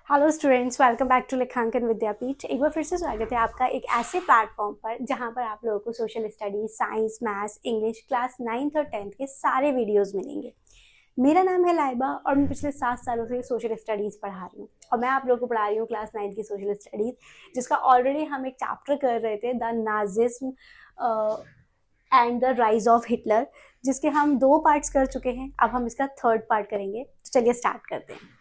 Hello students, welcome back to Lekhankan Vidyapeeth. एक बार फिर से स्वागत है आपका एक ऐसे प्लेटफॉर्म पर जहां पर आप लोगों को social studies, science, maths, English class 9th और 10th के सारे वीडियोस मिलेंगे। मेरा नाम है लाइबा और मैं पिछले 7 सालों से सोशल स्टडीज़ पढ़ा रही हूँ और मैं आप लोगों को पढ़ा रही हूँ क्लास 9th की सोशल स्टडीज़, जिसका ऑलरेडी हम एक चैप्टर कर रहे थे, the Nazism and the rise of Hitler, जिसके हम 2 पार्ट्स कर चुके हैं। अब हम इसका 3rd पार्ट करेंगे, तो चलिए स्टार्ट करते हैं।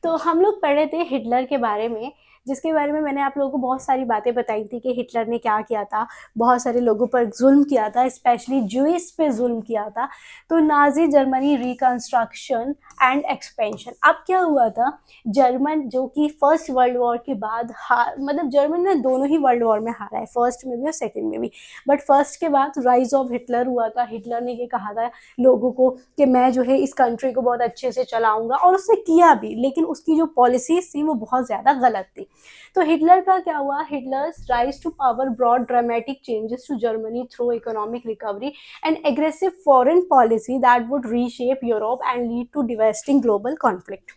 तो हम लोग पढ़ रहे थे हिटलर के बारे में, जिसके बारे में मैंने आप लोगों को बहुत सारी बातें बताई थी कि हिटलर ने क्या किया था, बहुत सारे लोगों पर जुल्म किया था, स्पेशली ज्यूइश पे जुल्म किया था। तो Nazi Germany reconstruction and expansion. अब क्या हुआ था, जर्मन जो कि फर्स्ट वर्ल्ड वॉर के बाद मतलब जर्मन ने दोनों ही वर्ल्ड वॉर में हारा है, फर्स्ट में भी और सेकेंड में भी। बट फर्स्ट के बाद राइज ऑफ हिटलर हुआ था। हिटलर ने ये कहा था लोगों को कि मैं जो है इस कंट्री को बहुत अच्छे से चलाऊंगा, और उसने किया भी, लेकिन उसकी जो पॉलिसीज थी वो बहुत ज़्यादा गलत थी। तो हिटलर का क्या हुआ, Hitler's rise to power brought dramatic changes to Germany through economic recovery and aggressive foreign policy that would reshape Europe and lead to devastating global conflict.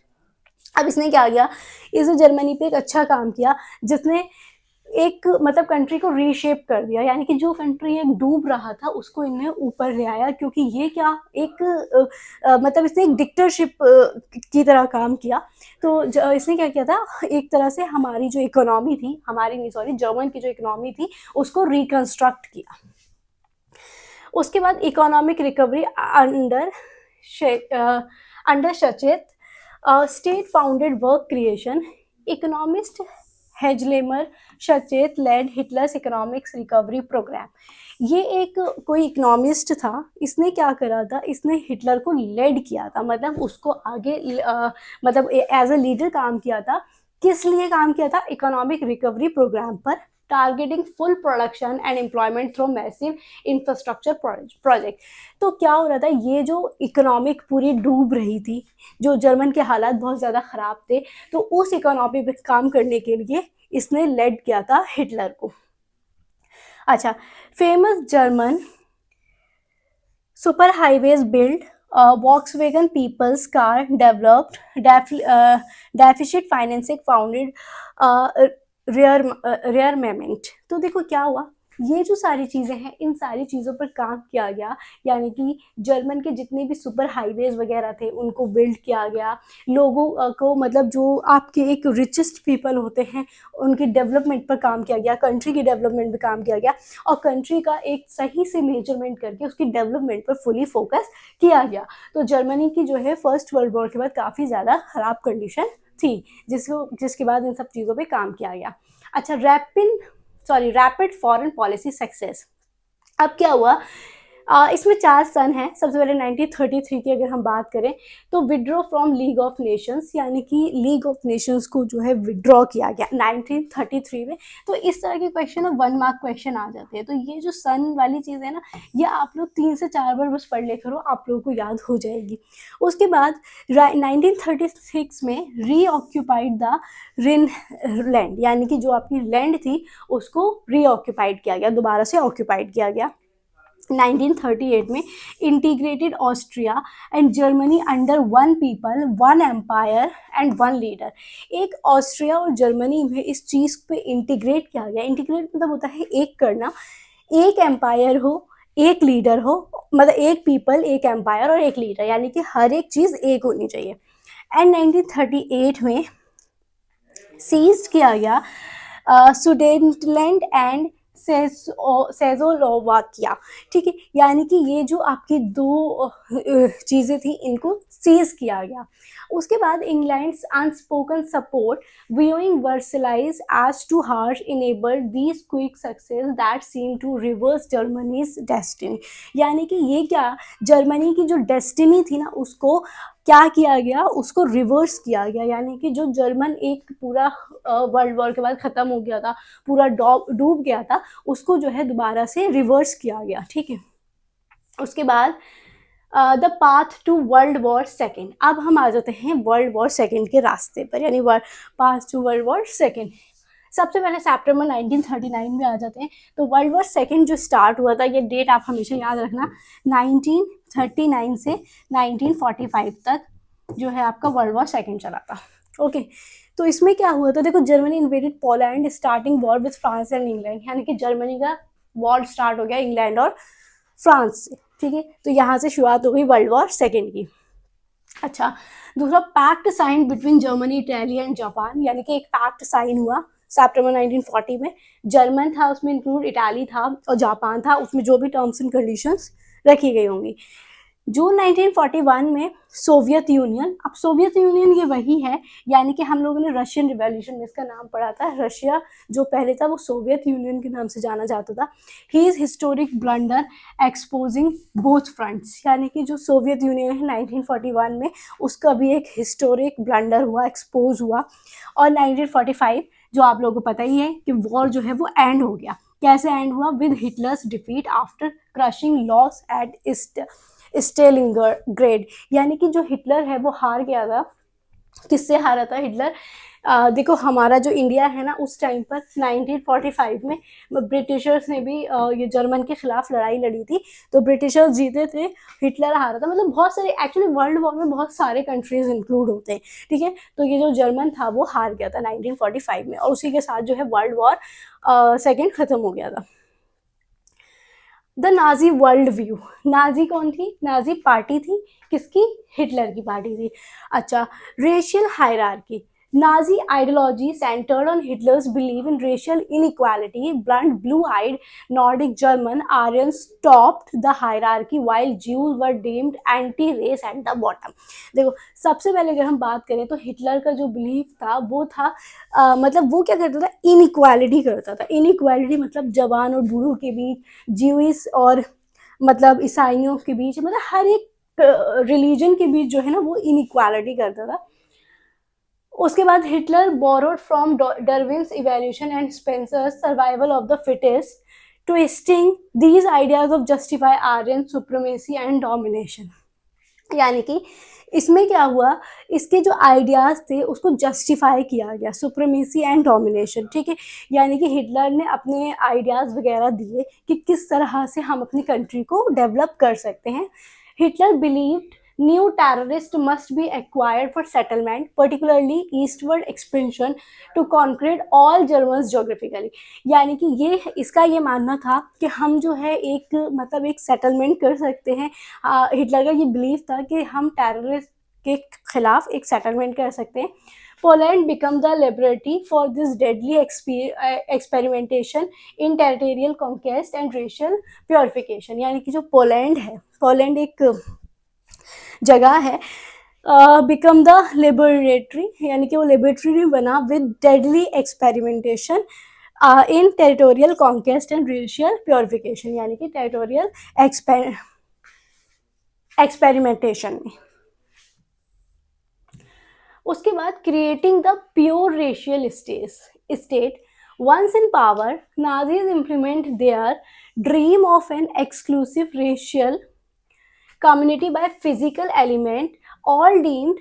अब इसने क्या किया, इसने जर्मनी पे एक अच्छा काम किया, जिसने एक मतलब कंट्री को रीशेप कर दिया, यानी कि जो कंट्री एक डूब रहा था उसको इन्हें ऊपर ले आया, क्योंकि ये क्या एक मतलब इसने एक डिक्टेटरशिप की तरह काम किया। तो इसने क्या किया था, एक तरह से हमारी जो इकोनॉमी थी, हमारी नहीं सॉरी जर्मन की जो इकोनॉमी थी उसको रिकंस्ट्रक्ट किया। उसके बाद economic recovery under under Schacht state funded work creation, economist Hjalmar Schacht led Hitler's economics recovery programme. ये एक कोई इकोनॉमिस्ट था, इसने क्या करा था, इसने हिटलर को लेड किया था, मतलब उसको आगे मतलब एज अ लीडर काम किया था। किस लिए काम किया था, इकोनॉमिक रिकवरी प्रोग्राम पर, targeting full production and employment through massive infrastructure project. तो क्या हो रहा था, ये जो इकोनॉमिक पूरी डूब रही थी, जो जर्मन के हालात बहुत ज़्यादा ख़राब थे, तो उस इकोनॉमी पे काम करने के लिए इसने लेड किया था हिटलर को। अच्छा, famous German super highways built, Volkswagen people's car developed, deficit financing funded, rearmament. तो देखो क्या हुआ, ये जो सारी चीज़ें हैं, इन सारी चीज़ों पर काम किया गया, यानी कि जर्मन के जितने भी सुपर हाईवेज वगैरह थे उनको बिल्ड किया गया। लोगों को मतलब जो आपके एक रिचेस्ट पीपल होते हैं उनकी डेवलपमेंट पर काम किया गया, कंट्री की डेवलपमेंट पर काम किया गया, और कंट्री का एक सही से मेजरमेंट करके उसकी डेवलपमेंट पर फुली फोकस किया गया। तो जर्मनी की जो है फर्स्ट वर्ल्ड वॉर के बाद काफ़ी ज़्यादा ख़राब कंडीशन थी, जिसके बाद इन सब चीज़ों पे काम किया गया। अच्छा, रैपिड फॉरेन पॉलिसी सक्सेस। अब क्या हुआ, इसमें 4 सन हैं। सबसे पहले 1933 की अगर हम बात करें तो withdraw from league of Nations, यानी कि लीग ऑफ नेशंस को जो है विड्रॉ किया गया 1933 में। तो इस तरह के क्वेश्चन और 1 मार्क क्वेश्चन आ जाते हैं। तो ये जो सन वाली चीज़ है ना, ये आप लोग 3 से 4 बार बस पढ़ ले करो, आप लोगों को याद हो जाएगी। उसके बाद 1936 में रीऑक्यूपाइड द रिन लैंड, यानी कि जो आपकी लैंड थी उसको रीऑक्यूपाइड किया गया, दोबारा से ऑक्यूपाइड किया गया। 1938 में integrated Austria and Germany under one people one empire and one leader. एक ऑस्ट्रिया और जर्मनी में इस चीज़ पे इंटीग्रेट किया गया। इंटीग्रेट मतलब होता है एक करना, एक एम्पायर हो, एक लीडर हो, मतलब एक पीपल, एक एम्पायर और एक लीडर, यानी कि हर एक चीज़ एक होनी चाहिए। एंड 1938 में सीज किया गया सुडेनलैंड एंड सेजोलोवाकिया। ठीक है, यानी कि ये जो आपकी 2 चीज़ें थी इनको सीज किया गया। उसके बाद England's unspoken support viewing Versailles as too harsh enabled these quick success that seemed to reverse Germany's destiny. यानी कि ये क्या, जर्मनी की जो डेस्टिनी थी ना उसको क्या किया गया, उसको रिवर्स किया गया, यानी कि जो जर्मन एक पूरा वर्ल्ड वॉर के बाद ख़त्म हो गया था, पूरा डूब गया था, उसको जो है दोबारा से रिवर्स किया गया। ठीक है, उसके बाद the path to world war second. अब हम आ जाते हैं वर्ल्ड वॉर सेकेंड के रास्ते पर, यानी path to world war second. सबसे पहले सितंबर 1939 में आ जाते हैं। तो वर्ल्ड वॉर सेकेंड जो स्टार्ट हुआ था, ये डेट आप हमेशा याद रखना, 1939 से 1945 तक जो है आपका वर्ल्ड वॉर सेकेंड चला था। ओके, तो इसमें क्या हुआ था, देखो Germany invaded Poland starting war with France and England, यानी कि जर्मनी का वॉर स्टार्ट हो गया इंग्लैंड और फ्रांस से, ठीक है। तो यहाँ से शुरुआत हो गई वर्ल्ड वॉर सेकेंड की। अच्छा, दूसरा pact sign between Germany, Italy and Japan, यानी कि एक पैक्ट साइन हुआ सितंबर 1940 में। जर्मन था, उसमें इंक्लूड इटाली था और जापान था, उसमें जो भी टर्म्स एंड कंडीशंस रखी गई होंगी। जून 1941 में सोवियत यूनियन, अब सोवियत यूनियन ये वही है, यानी कि हम लोगों ने रशियन रिवॉल्यूशन में इसका नाम पढ़ा था। रशिया जो पहले था वो सोवियत यूनियन के नाम से जाना जाता था। He is historic blunder exposing both fronts, यानी कि जो सोवियत यूनियन है 1941 में, उसका भी एक हिस्टोरिक ब्लंडर हुआ, एक्सपोज हुआ। और 1945 जो आप लोगों को पता ही है कि वॉर जो है वो एंड हो गया। कैसे एंड हुआ, with Hitler's defeat after crushing loss at Stalingrad, यानी कि जो हिटलर है वो हार गया था। किससे हारा था हिटलर, देखो हमारा जो इंडिया है ना उस टाइम पर 1945 में ब्रिटिशर्स ने भी ये जर्मन के खिलाफ लड़ाई लड़ी थी, तो ब्रिटिशर्स जीते थे, हिटलर हारा था। मतलब बहुत सारे, एक्चुअली वर्ल्ड वॉर में बहुत सारे कंट्रीज इंक्लूड होते हैं, ठीक है। तो ये जो जर्मन था वो हार गया था 1945 में, और उसी के साथ जो है वर्ल्ड वॉर सेकेंड खत्म हो गया था। The Nazi world view, Nazi कौन थी, नाजी पार्टी थी, किसकी, हिटलर की पार्टी थी। अच्छा, racial hierarchy, Nazi ideology centred on Hitler's belief in racial inequality, blond blue eyed Nordic German Aryans topped the hierarchy while Jews were deemed anti race at the bottom. देखो सबसे पहले अगर हम बात करें तो हिटलर का जो बिलीफ था वो था मतलब वो क्या करता था, इनइक्वालिटी करता था। इनइक्वालिटी मतलब जवान और बूढ़ों के बीच, ज्यूइश और मतलब ईसाइयों के बीच, मतलब हर एक रिलीजन के बीच जो है ना वो इनइक्वालिटी करता था। उसके बाद Hitler borrowed from Darwin's evolution and Spencer's survival of the fittest, twisting these ideas of justify Aryan supremacy and domination, यानी कि इसमें क्या हुआ, इसके जो आइडियाज थे उसको जस्टिफाई किया गया, सुप्रीमेसी एंड डोमिनेशन, ठीक है। यानी कि हिटलर ने अपने आइडियाज वगैरह दिए कि किस तरह से हम अपनी कंट्री को डेवलप कर सकते हैं। हिटलर बिलीव्ड न्यू टेररिस्ट must be acquired for settlement, particularly eastward expansion to concrete all Germans geographically, यानी कि ये इसका ये मानना था कि हम जो है एक मतलब एक सेटलमेंट कर सकते हैं। हिटलर का ये बिलीव था कि हम टेररिस्ट के खिलाफ एक सेटलमेंट कर सकते हैं। Poland become the laboratory for this deadly experimentation in territorial conquest and racial purification, यानी कि जो पोलैंड है, पोलैंड एक जगह है, बिकम द लेबोरेटरी, यानी कि वो लेबोरेटरी बना with deadly experimentation in territorial conquest and racial purification, यानी कि टेरिटोरियल एक्सपेरिमेंटेशन में। उसके बाद creating the pure racial state once in power, Nazis implement their dream of an exclusive racial community by physical element all deemed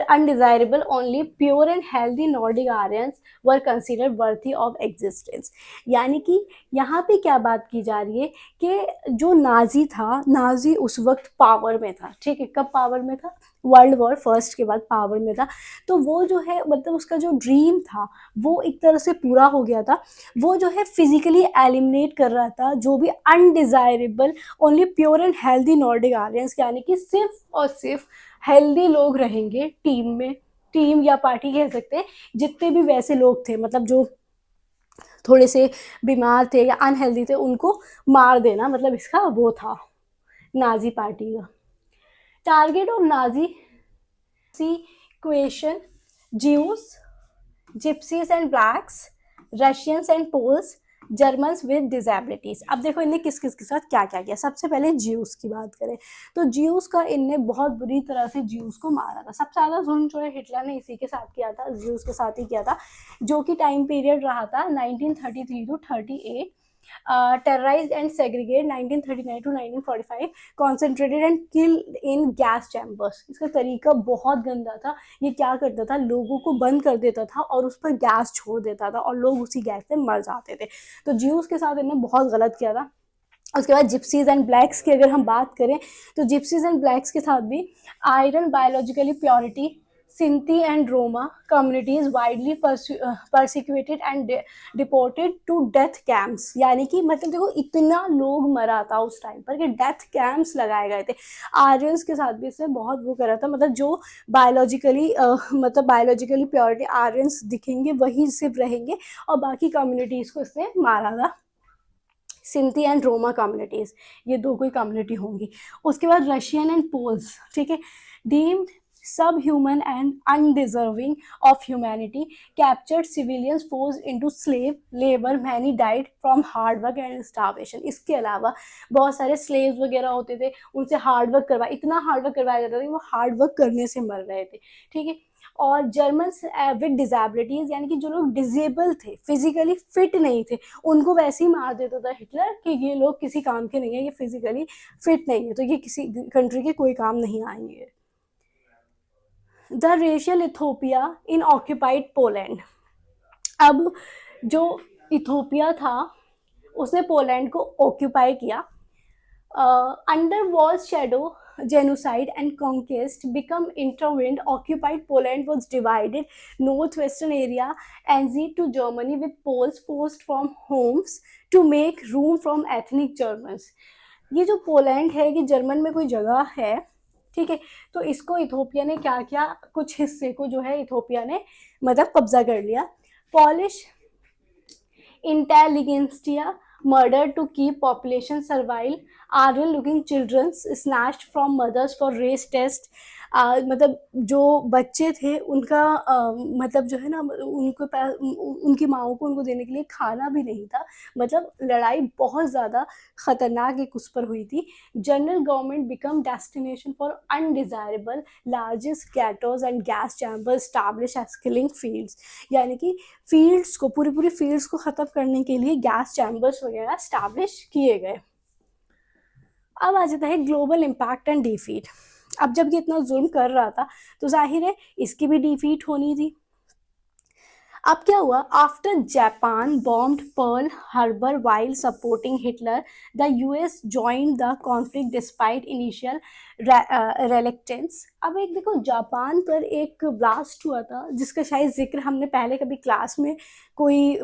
undesirable, only pure and healthy Nordic Aryans were considered worthy of existence। यानी कि यहाँ पे क्या बात की जा रही है कि जो नाजी था, नाजी उस वक्त पावर में था, ठीक है। कब पावर में था, वर्ल्ड वॉर फर्स्ट के बाद पावर में था। तो वो जो है मतलब उसका जो ड्रीम था वो एक तरह से पूरा हो गया था। वो जो है फिजिकली एलिमिनेट कर रहा था जो भी undesirable, only pure and healthy Nordic Aryans, यानी कि सिर्फ और सिर्फ हेल्दी लोग रहेंगे टीम में, टीम या पार्टी कह सकते हैं। जितने भी वैसे लोग थे, मतलब जो थोड़े से बीमार थे या अनहेल्दी थे, उनको मार देना, मतलब इसका वो था नाजी पार्टी का target of Nazi question, Jews, Gypsies and blacks, Russians and Poles, Germans with disabilities. अब देखो इनने किस किस के साथ क्या क्या किया। सबसे पहले ज्यूस की बात करें तो ज्यूस का इनने बहुत बुरी तरह से ज्यूस को मारा था। सबसे ज़्यादा जुल्म जो है हिटलर ने इसी के साथ किया था, ज्यूस के साथ ही किया था, जो कि टाइम पीरियड रहा था 1933 to 38। terrorized and segregate 1939 to 1945, concentrated and killed in gas chambers। इसका तरीका बहुत गंदा था। ये क्या करता था, लोगों को बंद कर देता था और उस पर गैस छोड़ देता था और लोग उसी गैस से मर जाते थे। तो ज्यूज के साथ इन्होंने बहुत गलत किया था। उसके बाद जिप्सीज एंड ब्लैक्स की अगर हम बात करें तो जिप्सीज एंड ब्लैक्स के साथ भी Aryan biologically purity, Sinti and Roma communities widely persecuted and deported to death camps. यानी कि मतलब देखो इतना लोग मरा था उस टाइम पर कि डेथ कैंप्स लगाए गए थे। आर्यंस के साथ भी इसने बहुत वो करा था, मतलब जो बायोलॉजिकली प्योरिटी आर्यंस दिखेंगे वही सिर्फ रहेंगे और बाकी कम्युनिटीज को इसने मारा था। सिंथी एंड रोमा कम्युनिटीज, ये दो कोई कम्युनिटी होंगी। उसके बाद रशियन एंड पोल्स, ठीक है, डीम्ड सब human and undeserving of humanity, captured civilians forced into slave labour, many died from hard work and starvation. इसके अलावा बहुत सारे स्लेव्स वगैरह होते थे, उनसे हार्ड वर्क इतना हार्ड वर्क करवाया जाता था कि वो हार्ड वर्क करने से मर रहे थे, ठीक है। और जर्मन्स विद डिजेबिलिटीज, यानी कि जो लोग डिजेबल थे, फिजिकली फिट नहीं थे, उनको वैसे ही मार देता था हिटलर कि ये लोग किसी काम के नहीं है, ये फिजिकली फिट नहीं है, तो ये किसी कंट्री के कोई काम नहीं आएंगे। The racial Ethiopia in occupied Poland. अब जो इथोपिया था उसने पोलैंड को ऑक्यूपाई किया। Under walls shadow genocide and conquest become intertwined. Occupied Poland was divided northwestern area annexed to Germany with Poles forced from homes to make room from ethnic Germans। ये जो Poland है कि German में कोई जगह है, ठीक है, तो इसको इथोपिया ने क्या किया, कुछ हिस्से को जो है इथोपिया ने मतलब कब्जा कर लिया। Polish intelligentsia murdered to keep population survival, Aryan looking children snatched from mothers for race test। मतलब जो बच्चे थे उनका मतलब जो है ना उनकी माओ को उनको देने के लिए खाना भी नहीं था। मतलब लड़ाई बहुत ज़्यादा खतरनाक एक उस पर हुई थी। General government became destination for undesirable largest ghettos and gas chamber established as killing fields. यानी कि फील्ड्स को पूरी फील्ड्स को ख़त्म करने के लिए गैस चैम्बर्स वगैरह स्टैब्लिश किए गए। अब आ जाता है ग्लोबल इम्पैक्ट एंड डिफीट। अब जब ये इतना जुल्म कर रहा था तो जाहिर है इसकी भी डिफीट होनी थी। अब क्या हुआ, after Japan bombed Pearl Harbor while supporting Hitler, the US joined the conflict despite initial reluctance. अब एक देखो जापान पर एक ब्लास्ट हुआ था जिसका शायद जिक्र हमने पहले कभी क्लास में कोई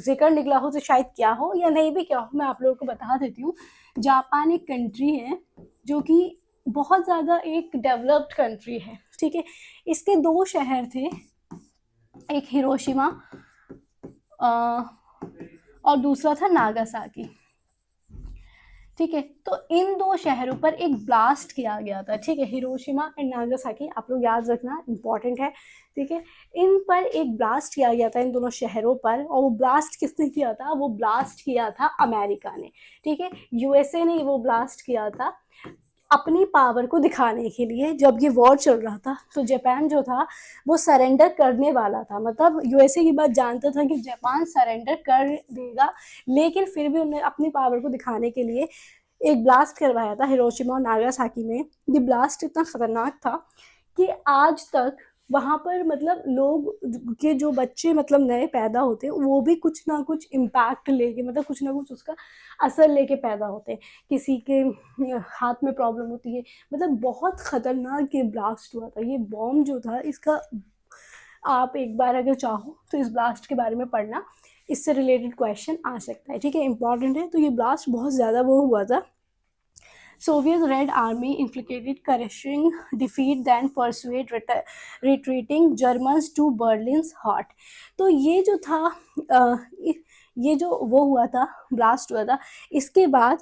जिक्र निकला हो तो शायद क्या हो या नहीं भी क्या हो, मैं आप लोगों को बता देती हूँ। जापान एक कंट्री है जो कि बहुत ज़्यादा एक डेवलप्ड कंट्री है, ठीक है। इसके दो शहर थे, एक हिरोशिमा और दूसरा था नागासाकी, ठीक है। तो इन दो शहरों पर एक ब्लास्ट किया गया था, ठीक है। हिरोशिमा एंड नागासाकी आप लोग याद रखना, इंपॉर्टेंट है, ठीक है। इन पर एक ब्लास्ट किया गया था इन दोनों शहरों पर, और वो ब्लास्ट किसने किया था, वो ब्लास्ट किया था अमेरिका ने, ठीक है। यूएसए ने वो ब्लास्ट किया था अपनी पावर को दिखाने के लिए। जब ये वॉर चल रहा था तो जापान जो था वो सरेंडर करने वाला था, मतलब यूएसए की बात जानता था कि जापान सरेंडर कर देगा, लेकिन फिर भी उन्हें अपनी पावर को दिखाने के लिए एक ब्लास्ट करवाया था हिरोशिमा और नागासाकी में। ये ब्लास्ट इतना खतरनाक था कि आज तक वहाँ पर मतलब लोग के जो बच्चे मतलब नए पैदा होते हैं वो भी कुछ ना कुछ इम्पैक्ट लेके, मतलब कुछ ना कुछ उसका असर लेके पैदा होते हैं। किसी के हाथ में प्रॉब्लम होती है, मतलब बहुत ख़तरनाक ये ब्लास्ट हुआ था। ये बॉम्ब जो था इसका आप एक बार अगर चाहो तो इस ब्लास्ट के बारे में पढ़ना, इससे रिलेटेड क्वेश्चन आ सकता है, ठीक है, इंपॉर्टेंट है। तो ये ब्लास्ट बहुत ज़्यादा वो हुआ था। Soviet Red Army inflicted crushing defeat, then persuade retreating Germans to Berlin's heart। तो ये जो था ये जो वो हुआ था, ब्लास्ट हुआ था, इसके बाद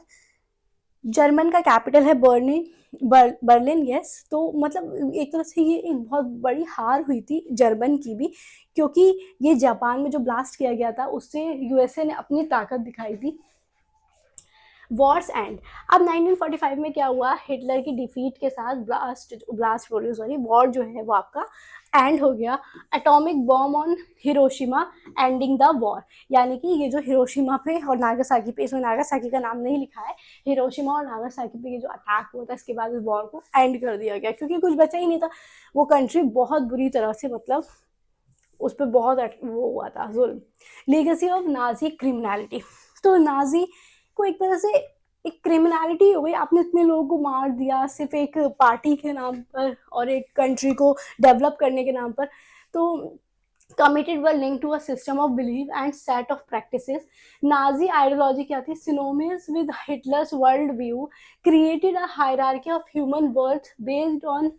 जर्मन का कैपिटल है बर्लिन, यस। तो मतलब एक तरह से ये एक बहुत बड़ी हार हुई थी जर्मन की भी, क्योंकि ये जापान में जो ब्लास्ट किया गया था उससे यूएसए ने अपनी ताकत दिखाई थी। Wars and. अब 1945 में क्या हुआ, हिटलर की डिफीट के साथ ब्लास्ट बोलिए सॉरी, वॉर जो है वो आपका एंड हो गया। Atomic bomb on Hiroshima ending the war, यानी कि ये जो हिरोशिमा पे और नागासाकी पे, इसमें नागासाकी का नाम नहीं लिखा है, हिरोशिमा और नागासाकी पे ये जो अटैक हुआ था इसके बाद इस वॉर को एंड कर दिया गया, क्योंकि कुछ बचा ही नहीं था। वो कंट्री बहुत बुरी तरह से, मतलब उस पर बहुत वो हुआ था जुल्म। लीगेसी ऑफ नाजी क्रिमिनलिटी, तो नाजी को एक तरह से एक क्रिमिनलिटी हो गई, आपने इतने लोगों को मार दिया सिर्फ एक पार्टी के नाम पर और एक कंट्री को डेवलप करने के नाम पर। तो committed were linked to a system of belief and set of practices. Nazi ideology क्या थी, synonymous with Hitler's worldview, created a hierarchy of human worth based on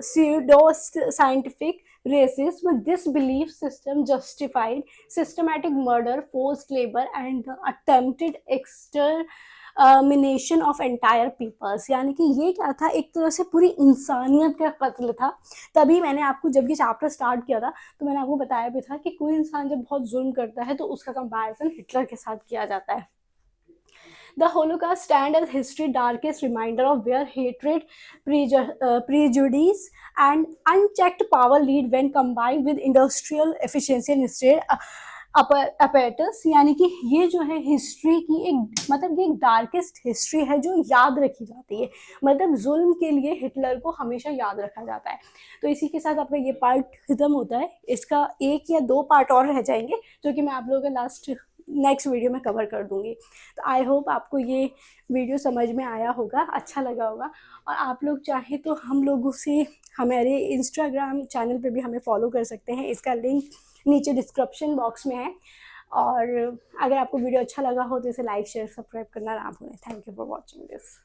pseudo-scientific racism. This belief system justified systematic murder, forced labor, and the attempted extermination of entire peoples. यानी कि ये क्या था, एक तरह से पूरी इंसानियत का कत्ल था। तभी मैंने आपको जब ये चैप्टर स्टार्ट किया था तो मैंने आपको बताया भी था कि कोई इंसान जब बहुत जुल्म करता है तो उसका कंपैरिजन हिटलर के साथ किया जाता है। The Holocaust stands as history's darkest reminder of where hatred, prejudice, and unchecked power lead when combined with industrial efficiency and state apparatus. यानी कि ये जो है हिस्ट्री की एक, मतलब ये एक डार्केस्ट हिस्ट्री है जो याद रखी जाती है, मतलब जुल्म के लिए हिटलर को हमेशा याद रखा जाता है। तो इसी के साथ आपका ये पार्ट खत्म होता है, इसका 1 या 2 पार्ट और रह जाएंगे जो कि मैं आप लोगों के नेक्स्ट वीडियो में कवर कर दूंगी। तो आई होप आपको ये वीडियो समझ में आया होगा, अच्छा लगा होगा, और आप लोग चाहे तो हम लोगों से हमारे इंस्टाग्राम चैनल पे भी हमें फॉलो कर सकते हैं, इसका लिंक नीचे डिस्क्रिप्शन बॉक्स में है। और अगर आपको वीडियो अच्छा लगा हो तो इसे लाइक शेयर सब्सक्राइब करना ना भूलें। Thank you for watching this.